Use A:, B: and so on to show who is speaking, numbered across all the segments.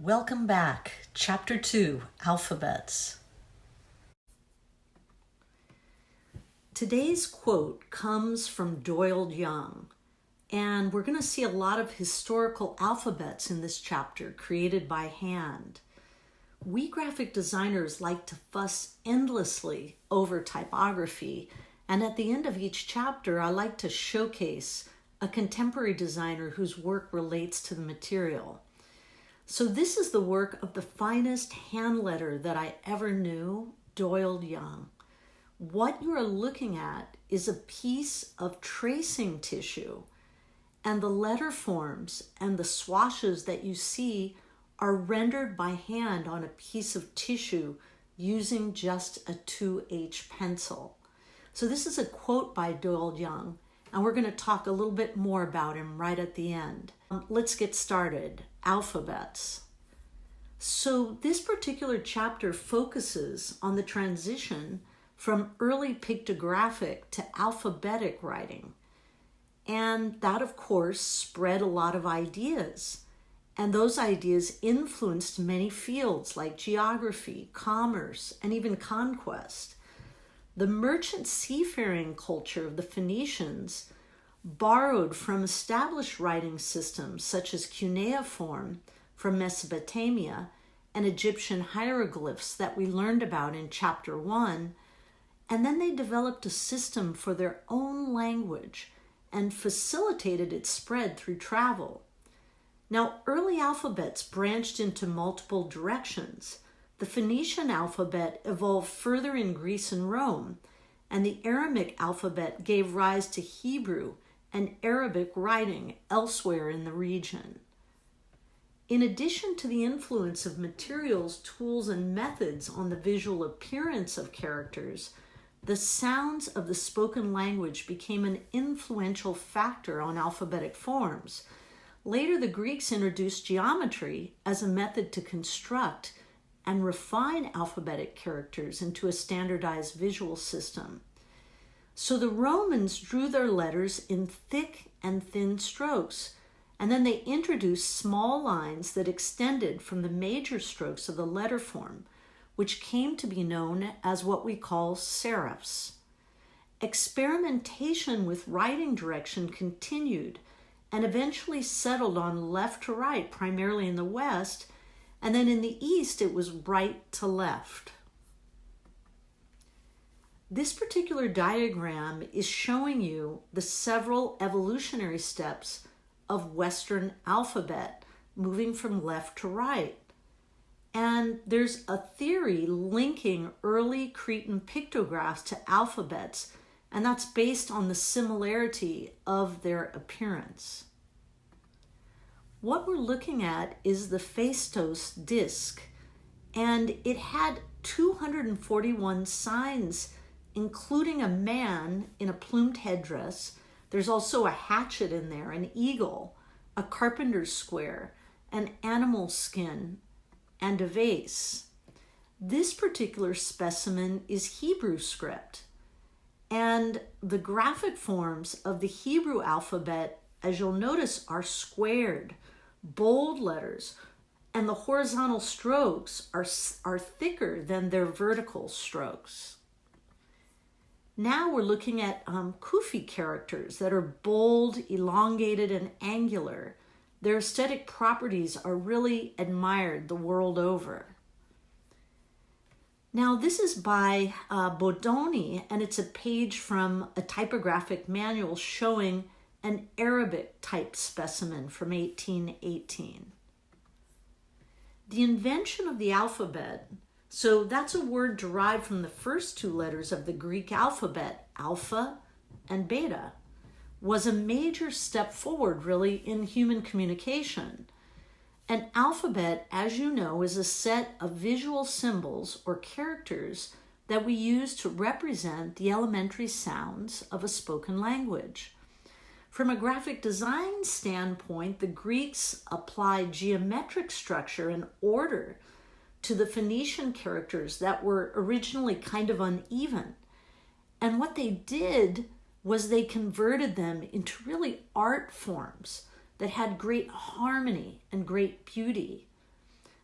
A: Welcome back. Chapter 2, Alphabets. Today's quote comes from Doyle Young, and we're going to see a lot of historical alphabets in this chapter created by hand. We graphic designers like to fuss endlessly over typography, and at the end of each chapter, I like to showcase a contemporary designer whose work relates to the material. So this is the work of the finest hand letter that I ever knew, Doyle Young. What you are looking at is a piece of tracing tissue, and the letter forms and the swashes that you see are rendered by hand on a piece of tissue using just a 2H pencil. So this is a quote by Doyle Young, and we're going to talk a little bit more about him right at the end. Let's get started. Alphabets. So this particular chapter focuses on the transition from early pictographic to alphabetic writing. And that, of course, spread a lot of ideas. And those ideas influenced many fields like geography, commerce, and even conquest. The merchant seafaring culture of the Phoenicians borrowed from established writing systems such as cuneiform from Mesopotamia and Egyptian hieroglyphs that we learned about in chapter 1, and then they developed a system for their own language and facilitated its spread through travel. Now, early alphabets branched into multiple directions. The Phoenician alphabet evolved further in Greece and Rome, and the Aramaic alphabet gave rise to Hebrew and Arabic writing elsewhere in the region. In addition to the influence of materials, tools, and methods on the visual appearance of characters, the sounds of the spoken language became an influential factor on alphabetic forms. Later, the Greeks introduced geometry as a method to construct and refine alphabetic characters into a standardized visual system. So the Romans drew their letters in thick and thin strokes, and then they introduced small lines that extended from the major strokes of the letter form, which came to be known as what we call serifs. Experimentation with writing direction continued and eventually settled on left to right, primarily in the West, and then in the East it was right to left. This particular diagram is showing you the several evolutionary steps of Western alphabet, moving from left to right. And there's a theory linking early Cretan pictographs to alphabets, and that's based on the similarity of their appearance. What we're looking at is the Phaistos disc, and it had 241 signs, including a man in a plumed headdress. There's also a hatchet in there, an eagle, a carpenter's square, an animal skin, and a vase. This particular specimen is Hebrew script, and the graphic forms of the Hebrew alphabet, as you'll notice, are squared, bold letters, and the horizontal strokes are thicker than their vertical strokes. Now we're looking at Kufi characters that are bold, elongated, and angular. Their aesthetic properties are really admired the world over. Now this is by Bodoni, and it's a page from a typographic manual showing an Arabic type specimen from 1818. The invention of the alphabet, so that's a word derived from the first two letters of the Greek alphabet, alpha and beta, was a major step forward really in human communication. An alphabet, as you know, is a set of visual symbols or characters that we use to represent the elementary sounds of a spoken language. From a graphic design standpoint, the Greeks applied geometric structure and order to the Phoenician characters that were originally kind of uneven. And what they did was they converted them into really art forms that had great harmony and great beauty.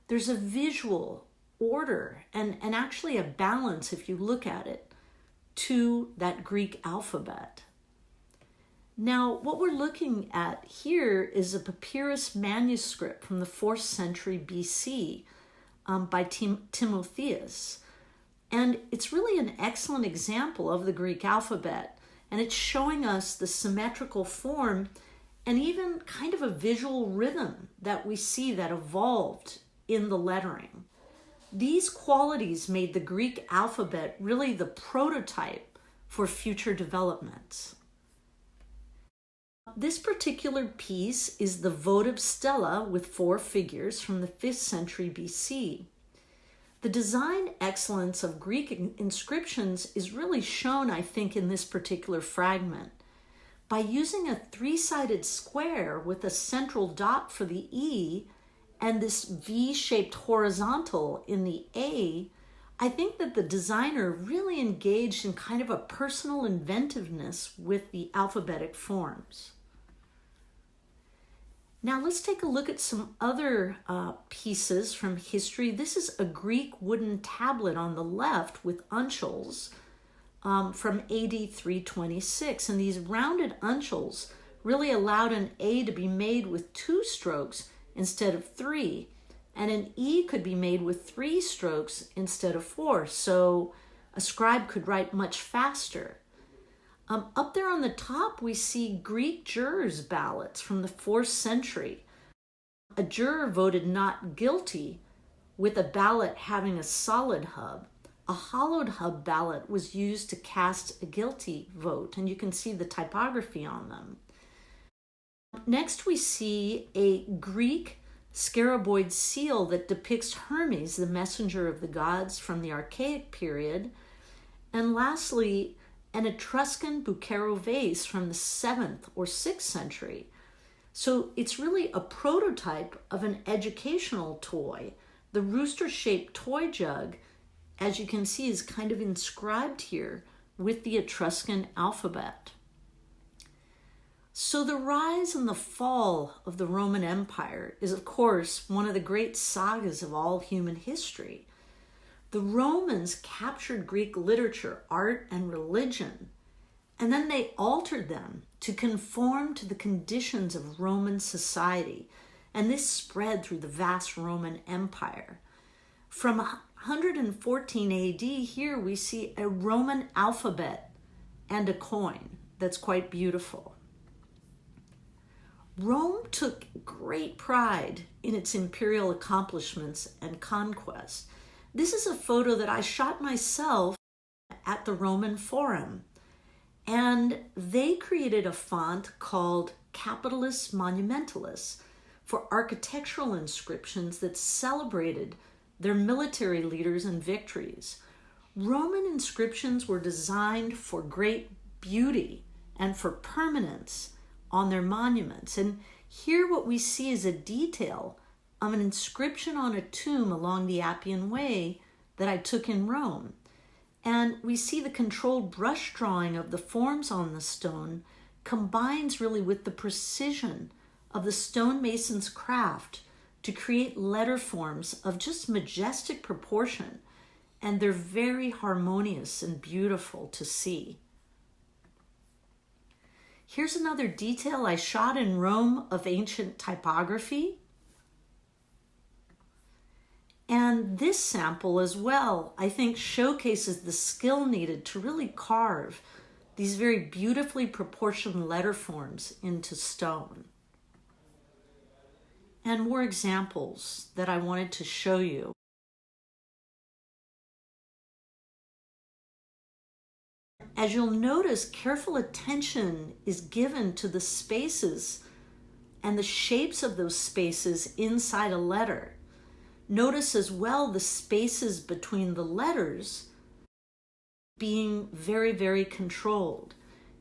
A: there's a visual order and actually a balance, if you look at it, to that Greek alphabet. Now, what we're looking at here is a papyrus manuscript from the 4th century BC by Timotheus. And it's really an excellent example of the Greek alphabet. And it's showing us the symmetrical form and even kind of a visual rhythm that we see that evolved in the lettering. These qualities made the Greek alphabet really the prototype for future developments. This particular piece is the votive stela with 4 figures from the 5th century BC. The design excellence of Greek inscriptions is really shown, I think, in this particular fragment. By using a 3-sided square with a central dot for the E and this V-shaped horizontal in the A, I think that the designer really engaged in kind of a personal inventiveness with the alphabetic forms. Now let's take a look at some other pieces from history. This is a Greek wooden tablet on the left with uncials from AD 326. And these rounded uncials really allowed an A to be made with 2 strokes instead of 3. And an E could be made with 3 strokes instead of 4. So a scribe could write much faster. Up there on the top, we see Greek jurors' ballots from the 4th century. A juror voted not guilty with a ballot having a solid hub. A hollowed hub ballot was used to cast a guilty vote, and you can see the typography on them. Next, we see a Greek scaraboid seal that depicts Hermes, the messenger of the gods from the Archaic period. And lastly, an Etruscan Bucero vase from the 7th or 6th century. So it's really a prototype of an educational toy. The rooster-shaped toy jug, as you can see, is kind of inscribed here with the Etruscan alphabet. So the rise and the fall of the Roman Empire is, of course, one of the great sagas of all human history. The Romans captured Greek literature, art, and religion, and then they altered them to conform to the conditions of Roman society, and this spread through the vast Roman Empire. From 114 AD, here we see a Roman alphabet and a coin that's quite beautiful. Rome took great pride in its imperial accomplishments and conquests. This is a photo that I shot myself at the Roman Forum, and they created a font called Capitalis Monumentalis for architectural inscriptions that celebrated their military leaders and victories. Roman inscriptions were designed for great beauty and for permanence on their monuments. And here what we see is a detail of an inscription on a tomb along the Appian Way that I took in Rome. And we see the controlled brush drawing of the forms on the stone combines really with the precision of the stonemason's craft to create letter forms of just majestic proportion, and they're very harmonious and beautiful to see. Here's another detail I shot in Rome of ancient typography. And this sample as well, I think, showcases the skill needed to really carve these very beautifully proportioned letter forms into stone. And more examples that I wanted to show you. As you'll notice, careful attention is given to the spaces and the shapes of those spaces inside a letter. Notice as well the spaces between the letters being very, very controlled.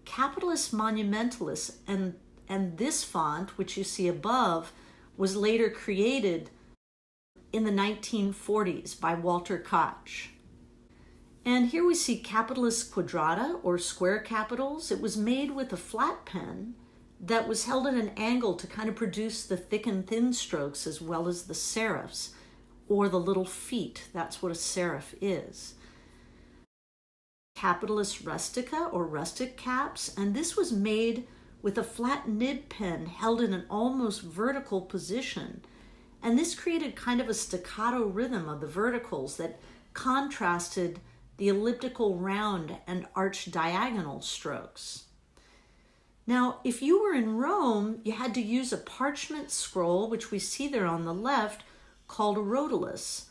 A: Capitalis Monumentalis and this font, which you see above, was later created in the 1940s by Walter Koch. And here we see Capitalis Quadrata, or square capitals. It was made with a flat pen that was held at an angle to kind of produce the thick and thin strokes as well as the serifs or the little feet. That's what a serif is. Capitalis rustica or rustic caps, and this was made with a flat nib pen held in an almost vertical position. And this created kind of a staccato rhythm of the verticals that contrasted the elliptical round and arched diagonal strokes. Now, if you were in Rome, you had to use a parchment scroll, which we see there on the left, called a rotulus,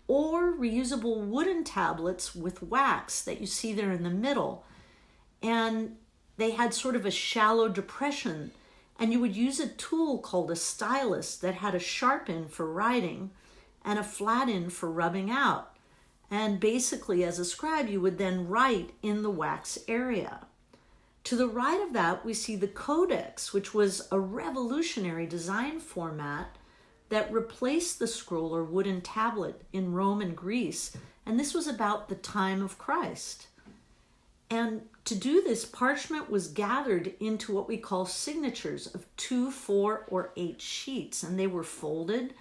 A: or reusable wooden tablets with wax that you see there in the middle. And they had sort of a shallow depression, and you would use a tool called a stylus that had a sharp end for writing and a flat end for rubbing out. And basically, as a scribe, you would then write in the wax area. To the right of that, we see the codex, which was a revolutionary design format that replaced the scroll or wooden tablet in Rome and Greece. And this was about the time of Christ. And to do this, parchment was gathered into what we call signatures of 2, 4, or 8 sheets. And they were folded,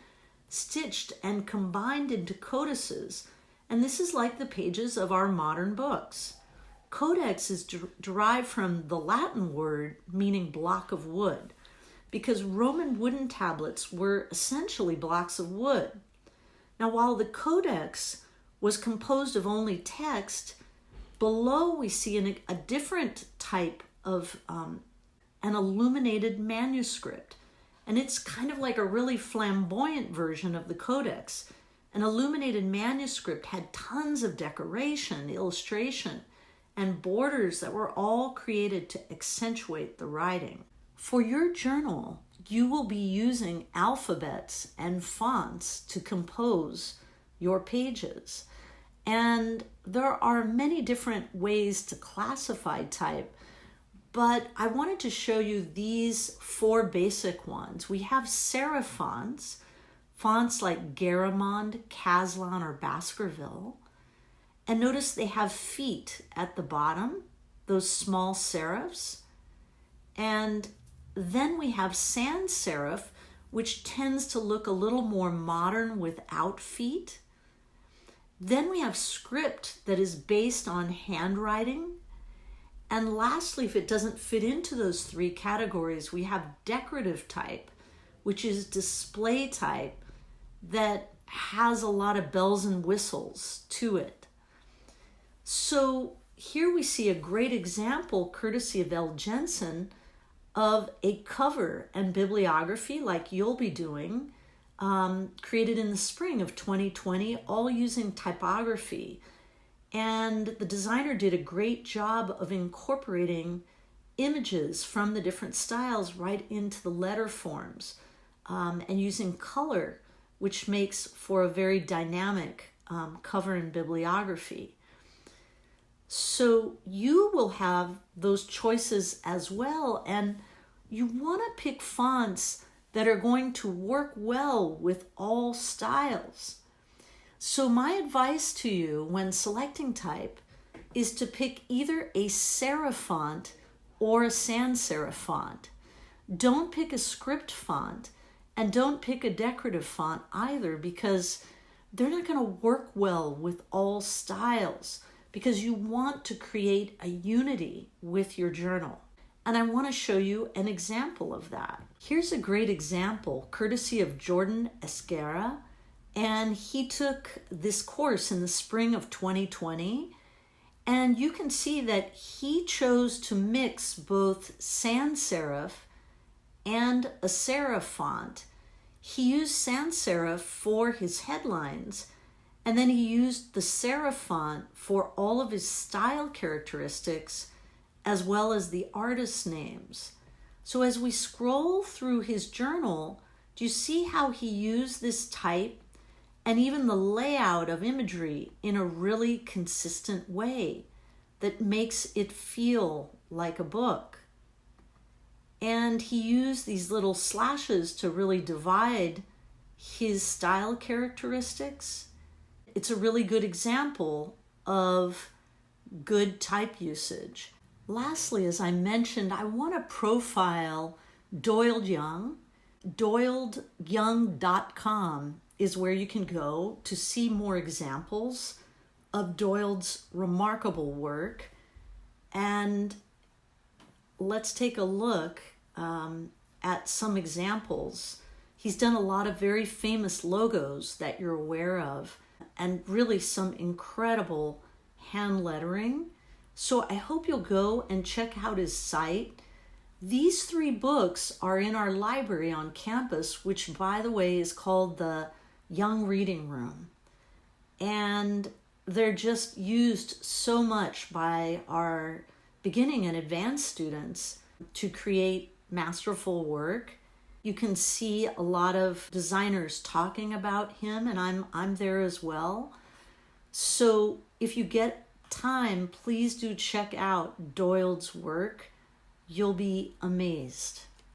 A: stitched, and combined into codices. And this is like the pages of our modern books. Codex is derived from the Latin word meaning block of wood, because Roman wooden tablets were essentially blocks of wood. Now, while the codex was composed of only text, below we see a different type of an illuminated manuscript. And it's kind of like a really flamboyant version of the codex. An illuminated manuscript had tons of decoration, illustration, and borders that were all created to accentuate the writing. For your journal, you will be using alphabets and fonts to compose your pages. And there are many different ways to classify type, but I wanted to show you these 4 basic ones. We have serif fonts like Garamond, Caslon, or Baskerville. And notice they have feet at the bottom, those small serifs. And then we have sans serif, which tends to look a little more modern without feet. Then we have script that is based on handwriting. And lastly, if it doesn't fit into those 3 categories, we have decorative type, which is display type that has a lot of bells and whistles to it. So here we see a great example, courtesy of L. Jensen, of a cover and bibliography like you'll be doing, created in the spring of 2020, all using typography. And the designer did a great job of incorporating images from the different styles right into the letter forms, and using color, which makes for a very dynamic cover and bibliography. So you will have those choices as well, and you want to pick fonts that are going to work well with all styles. So my advice to you when selecting type is to pick either a serif font or a sans serif font. Don't pick a script font, and don't pick a decorative font either, because they're not going to work well with all styles, because you want to create a unity with your journal. And I want to show you an example of that. Here's a great example, courtesy of Jordan Esquerra, and he took this course in the spring of 2020, and you can see that he chose to mix both sans serif and a serif font. He used sans serif for his headlines, and then he used the serif font for all of his style characteristics, as well as the artist names. So as we scroll through his journal, do you see how he used this type and even the layout of imagery in a really consistent way that makes it feel like a book? And he used these little slashes to really divide his style characteristics. It's a really good example of good type usage. Lastly, as I mentioned, I want to profile Doyled Young. DoyledYoung.com is where you can go to see more examples of Doyle's remarkable work. And let's take a look at some examples. He's done a lot of very famous logos that you're aware of, and really some incredible hand lettering. So I hope you'll go and check out his site. These 3 books are in our library on campus, which, by the way, is called the Young Reading Room. And they're just used so much by our beginning and advanced students to create masterful work. You can see a lot of designers talking about him, and I'm there as well. So if you get time, please do check out Doyle's work. You'll be amazed.